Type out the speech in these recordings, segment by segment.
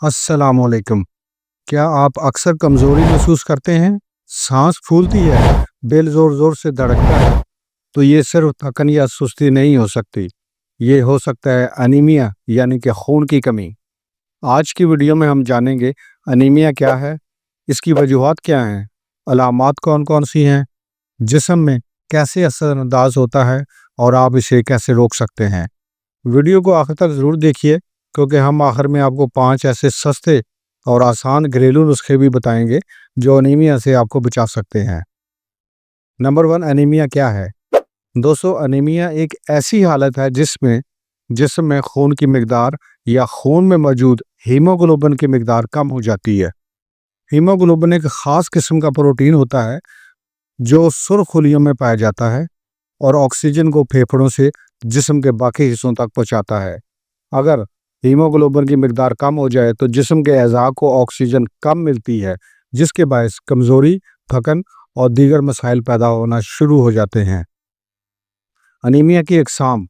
السلام علیکم۔ کیا آپ اکثر کمزوری محسوس کرتے ہیں؟ سانس پھولتی ہے، دل زور زور سے دھڑکتا ہے؟ تو یہ صرف تھکن یا سستی نہیں ہو سکتی، یہ ہو سکتا ہے انیمیا یعنی کہ خون کی کمی۔ آج کی ویڈیو میں ہم جانیں گے انیمیا کیا ہے، اس کی وجوہات کیا ہیں، علامات کون کون سی ہیں، جسم میں کیسے اثر انداز ہوتا ہے اور آپ اسے کیسے روک سکتے ہیں۔ ویڈیو کو آخر تک ضرور دیکھیے کیونکہ ہم آخر میں آپ کو 5 ایسے سستے اور آسان گھریلو نسخے بھی بتائیں گے جو انیمیا سے آپ کو بچا سکتے ہیں۔ نمبر 1، انیمیا کیا ہے؟ دوستو، انیمیا ایک ایسی حالت ہے جس میں جسم میں خون کی مقدار یا خون میں موجود ہیموگلوبن کی مقدار کم ہو جاتی ہے۔ ہیموگلوبن ایک خاص قسم کا پروٹین ہوتا ہے جو سرخ خلیوں میں پایا جاتا ہے اور آکسیجن کو پھیپھڑوں سے جسم کے باقی حصوں تک پہنچاتا ہے۔ اگر ہیموگلوبن کی مقدار کم ہو جائے تو جسم کے اعضاء کو آکسیجن کم ملتی ہے، جس کے باعث کمزوری، تھکن اور دیگر مسائل پیدا ہونا شروع ہو جاتے ہیں۔ انیمیا کی اقسام۔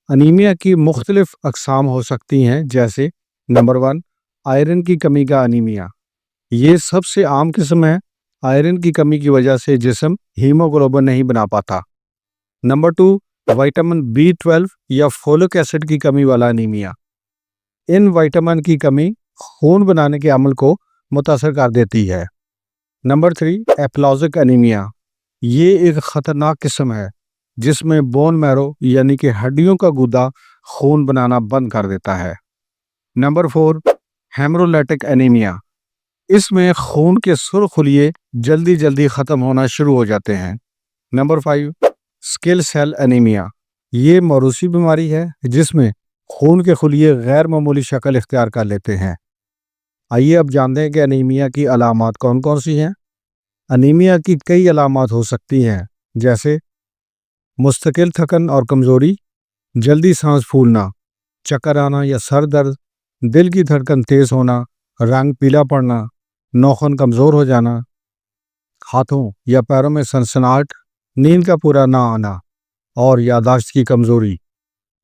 انیمیا کی مختلف اقسام ہو سکتی ہیں، جیسے نمبر 1، آئرن کی کمی کا انیمیا۔ یہ سب سے عام قسم ہے۔ آئرن کی کمی کی وجہ سے جسم ہیموگلوبن نہیں بنا پاتا۔ نمبر 2، وٹامن B12 یا فولک ایسڈ کی کمی والا انیمیا۔ ان وٹامن کی کمی خون بنانے کے عمل کو متاثر کر دیتی ہے۔ Number 3، aplastic anaemia. یہ ایک خطرناک قسم ہے جس میں بون میرو یعنی کہ ہڈیوں کا گودا خون بنانا بند کر دیتا ہے۔ Number 4، ہیمرولیٹک anaemia. اس میں خون کے سرخ خلیے جلدی ختم ہونا شروع ہو جاتے ہیں۔ Number 5، sickle cell anemia. یہ موروثی بیماری ہے جس میں خون کے خلیے غیر معمولی شکل اختیار کر لیتے ہیں۔ آئیے اب جانتے ہیں کہ انیمیا کی علامات کون کون سی ہیں۔ انیمیا کی کئی علامات ہو سکتی ہیں، جیسے مستقل تھکن اور کمزوری، جلدی سانس پھولنا، چکر آنا یا سر درد، دل کی دھڑکن تیز ہونا، رنگ پیلا پڑنا، ناخن کمزور ہو جانا، ہاتھوں یا پیروں میں سنسناہٹ، نیند کا پورا نہ آنا اور یادداشت کی کمزوری۔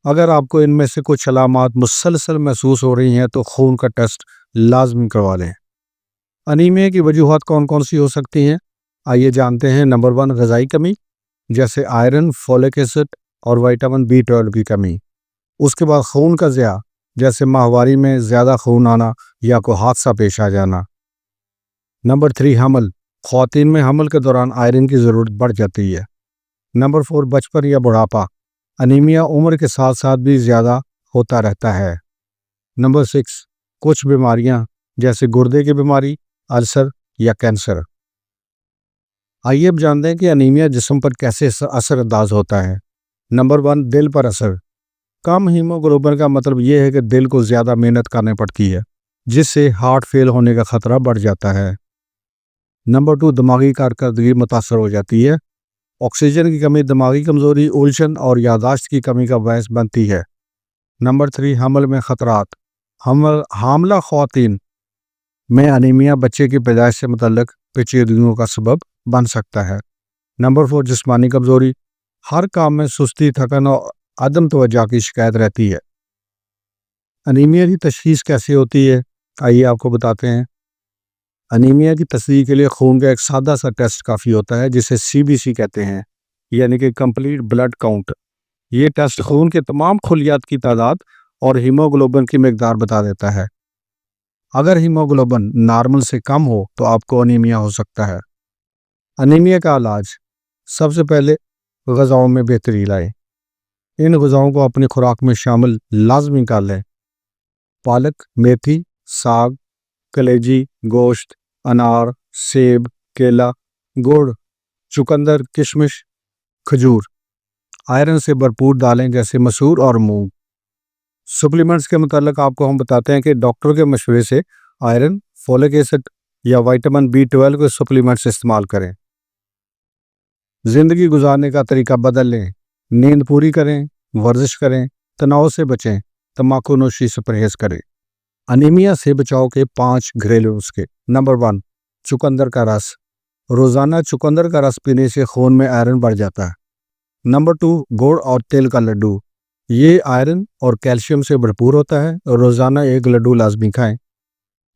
اگر آپ کو ان میں سے کچھ علامات مسلسل محسوس ہو رہی ہیں تو خون کا ٹیسٹ لازمی کروا لیں۔ انیمیا کی وجوہات کون کون سی ہو سکتی ہیں، آئیے جانتے ہیں۔ نمبر 1، غذائی کمی، جیسے آئرن، فولک ایسڈ اور وٹامن B12 کی کمی۔ اس کے بعد خون کا ضیاع، جیسے ماہواری میں زیادہ خون آنا یا کوئی حادثہ پیش آ جانا۔ نمبر 3، حمل، خواتین میں حمل کے دوران آئرن کی ضرورت بڑھ جاتی ہے۔ نمبر 4، بچپن یا بڑھاپا، انیمیا عمر کے ساتھ ساتھ بھی زیادہ ہوتا رہتا ہے۔ نمبر 6، کچھ بیماریاں جیسے گردے کی بیماری، السر یا کینسر۔ آئیے اب جانتے ہیں کہ انیمیا جسم پر کیسے اثر انداز ہوتا ہے۔ نمبر 1، دل پر اثر۔ کم ہیموگلوبن کا مطلب یہ ہے کہ دل کو زیادہ محنت کرنی پڑتی ہے، جس سے ہارٹ فیل ہونے کا خطرہ بڑھ جاتا ہے۔ نمبر 2، دماغی کارکردگی متاثر ہو جاتی ہے۔ آکسیجن کی کمی دماغی کمزوری، الجھن اور یادداشت کی کمی کا باعث بنتی ہے۔ نمبر 3، حمل میں خطرات۔ حاملہ خواتین میں انیمیا بچے کی پیدائش سے متعلق پیچیدگیوں کا سبب بن سکتا ہے۔ نمبر 4، جسمانی کمزوری۔ ہر کام میں سستی، تھکن اور عدم توجہ کی شکایت رہتی ہے۔ انیمیا کی تشخیص کیسے ہوتی ہے، آئیے آپ کو بتاتے ہیں۔ انیمیا کی تصدیق کے لیے خون کا ایک سادہ سا ٹیسٹ کافی ہوتا ہے جسے CBC کہتے ہیں، یعنی کہ کمپلیٹ بلڈ کاؤنٹ۔ یہ ٹیسٹ خون کے تمام خلیات کی تعداد اور ہیموگلوبن کی مقدار بتا دیتا ہے۔ اگر ہیموگلوبن نارمل سے کم ہو تو آپ کو انیمیا ہو سکتا ہے۔ انیمیا کا علاج، سب سے پہلے غذاؤں میں بہتری لائیں۔ ان غذاؤں کو اپنی خوراک میں شامل لازمی کر لیں۔ پالک، میتھی، ساگ، کلیجی، گوشت، انار، سیب، کیلا، گڑ، چقندر، کشمش، کھجور۔ آئرن سے بھرپور دالیں جیسے مسور اور مونگ۔ سپلیمنٹس کے متعلق آپ کو ہم بتاتے ہیں کہ ڈاکٹر کے مشورے سے آئرن، فولک ایسڈ یا وٹامن B12 کے سپلیمنٹس استعمال کریں۔ زندگی گزارنے کا طریقہ بدل لیں۔ نیند پوری کریں، ورزش کریں، تناؤ سے بچیں، تمباکو نوشی سے پرہیز کریں۔ انیمیا سے بچاؤ کے 5 گھریلو نسخے۔ نمبر 1، چقندر کا رس۔ روزانہ چقندر کا رس پینے سے خون میں آئرن بڑھ جاتا ہے۔ نمبر 2، گڑ اور تل کا لڈو۔ یہ آئرن اور کیلشیم سے بھرپور ہوتا ہے، روزانہ 1 لڈو لازمی کھائیں۔